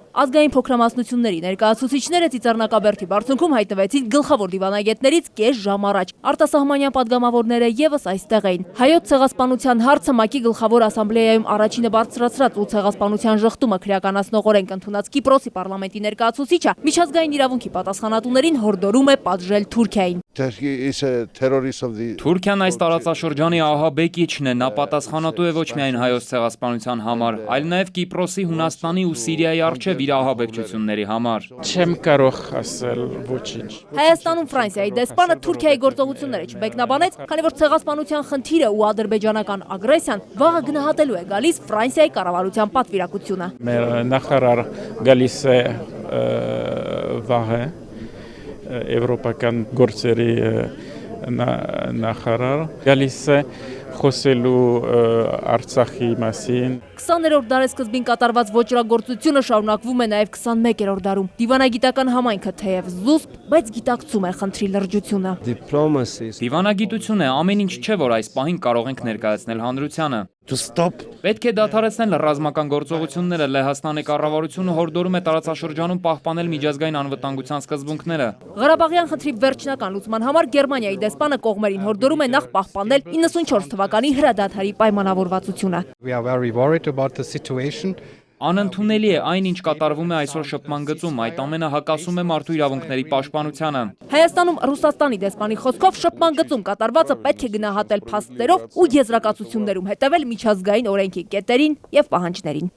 Ազգային փոքրամասնությունների ներկայացուցիչները Ծիծեռնակաբերդի բարձունքում հայտնվեցին գլխավոր դիվանագետներից կես ժամ առաջ։ Արտասահմանյան падգամավորները եւս այստեղ էին։ Հայոց ցեղասպանության հարցը ՄԱԿ-ի գլխավոր ասամբլեայում առաջինը բարձրացրած ու ցեղասպանության ժխտումը քրեականացնողորեն կընդունած Կիպրոսի պարլամենտի ներկայացուցիչը միջազգային իրավունքի պատասխանատուներին հորդորում է պատժել Թուրքիային։ Թուրքիան այս տարածաշրջանի ահաբեկիչն է, նա պատասխանատու է ոչ միայն հայոց ցեղասպանության համար, այլ նաև Կիպրոսի, Հունաստանի ու Սիրիայի առջև իր ահաբեկչությունների համար։ Չեմ կարող ասել ոչինչ։ Հայաստանում Ֆրանսիայի դեսպանը Թուրքիայի գործողությունները չմեկնաբանեց, քանի որ ցեղասպանության խնդիրը ու ադրբեջանական ագրեսիան վաղը գնահատելու է գալիս Ֆրանսիայի կառավարության պատվիրակությունը։ Մեր նախարար գալիս է վաղը Եվրոպական գործերի նախարար գալիս է խոսելու Արցախի մասին։ 20-րդ դարեսկզբին կատարված ոճրագործությունը շարունակվում է նաև 21-րդ դարում։ Դիվանագիտական համայնքը թեև զուսպ, բայց գիտակցում է խնդրի լրջությունը։ Դիվանագիտություն է, ամեն ինչ չէ, որ այս պահին կարող ենք ներկայացնել հանրությանը։ Պետք է դադարեցնել ռազմական գործողությունները, Լեհաստանի կառավարությունը հորդորում է տարածաշրջանում պահպանել միջազգային անվտանգության սկզբունքները։ Ղարաբաղյան խնդրի վերջնական լուծման համար Գերմանիայի դեսպանը կողմերին հորդորում է նախ պահպանել 94 թվականի հրադադարի պայմանավորվածությունը։ Անընդունելի է այն, ինչ կատարվում է այսօր շփման գծում, այդ ամենը հակասում է մարդու իրավունքների պաշտպանությանը։ Հայաստանում Ռուսաստանի դեսպանի խոսքով շփման գծում կատարվածը պետք է գնահատել փաստերով ու եզրակացություններում հետևել միջազգային օրենքի կետերին եւ պահանջներին։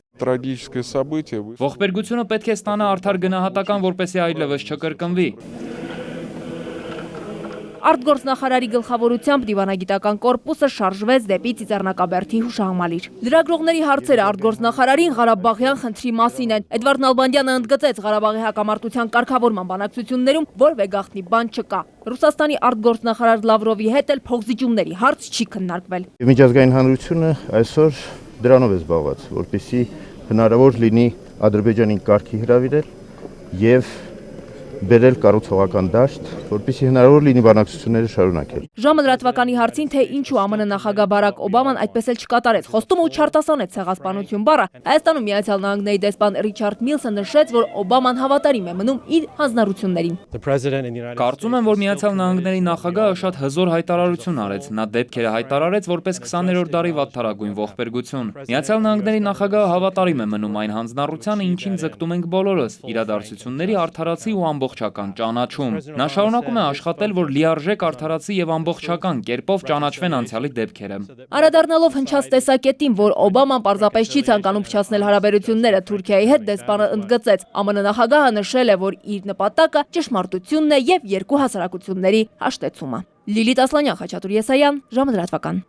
Ողբերգությունը պետք է ստանա արդար գնահատական, որպեսզի այլևս չկրկնվի։ Արտգործնախարարի գլխավորությամբ դիվանագիտական կորպուսը շարժվեց դեպի Ծիծեռնակաբերդի հուշահամալիր։ Լրագրողների հարցերը արտգործնախարարին Ղարաբաղյան խնդրի մասին են։ Էդվարդ Նալբանդյանը ընդգծեց Ղարաբաղի հակամարտության կարգավորման բանակցություններում որևէ գաղտնի բան չկա։ Ռուսաստանի արտգործնախարար Լավրովի հետ էլ փոխզիջումների հարց չի քննարկվել։ Միջազգային հանրությունը այսօր դրանով է զբաղված, որպեսզի հնարավոր լինի Ադրբեջանին կարգի հրավիրել եւ բերել կառուցողական դաշտ, որպեսզի հնարավոր լինի բանակցությունները շարունակել։ Ժամը լրատվականի հարցին, թե ինչու ԱՄՆ նախագահ Բարակ Օբաման այդպես էլ չկատարեց խոստումը ու չարտասանեց ցեղասպանություն բառը, Հայաստանում Միացյալ Նահանգների դեսպան Ռիչարդ Միլսը նշեց, որ Օբաման հավատարիմ է մնում իր հանձնառություններին։ Կարծում եմ, որ Միացյալ Նահանգների նախագահը շատ հզոր հայտարարություն արեց, նա դեպքերը հայտարարեց որպես 20-րդ դարի վատթարագույն ողբերգություն։ Միացյալ Նահանգների նախագահը հավատարիմ է մնում այն հանձնառությանը, ինչին ձգտում ենք բոլորս՝ իրադարձությունների արդարացի ու ամբողջական ճանաչում։ Նա շարունակում է աշխատել, որ լիարժեք արդարացի եւ ամբողջական կերպով ճանաչվեն անցյալի դեպքերը։ Անդրադառնալով հնչած տեսակետին, որ Օբաման պարզապես չի ցանկանում փչացնել հարաբերությունները Թուրքիայի հետ, դեսպանը ընդգծեց, ԱՄՆ նախագահը նշել է, որ իր նպատակը ճշմարտությունն է եւ երկու հասարակությունների հաշտեցումը։ Լիլիթ Ասլանյան, Խաչատուր Եսայան, ժամը լրատվական։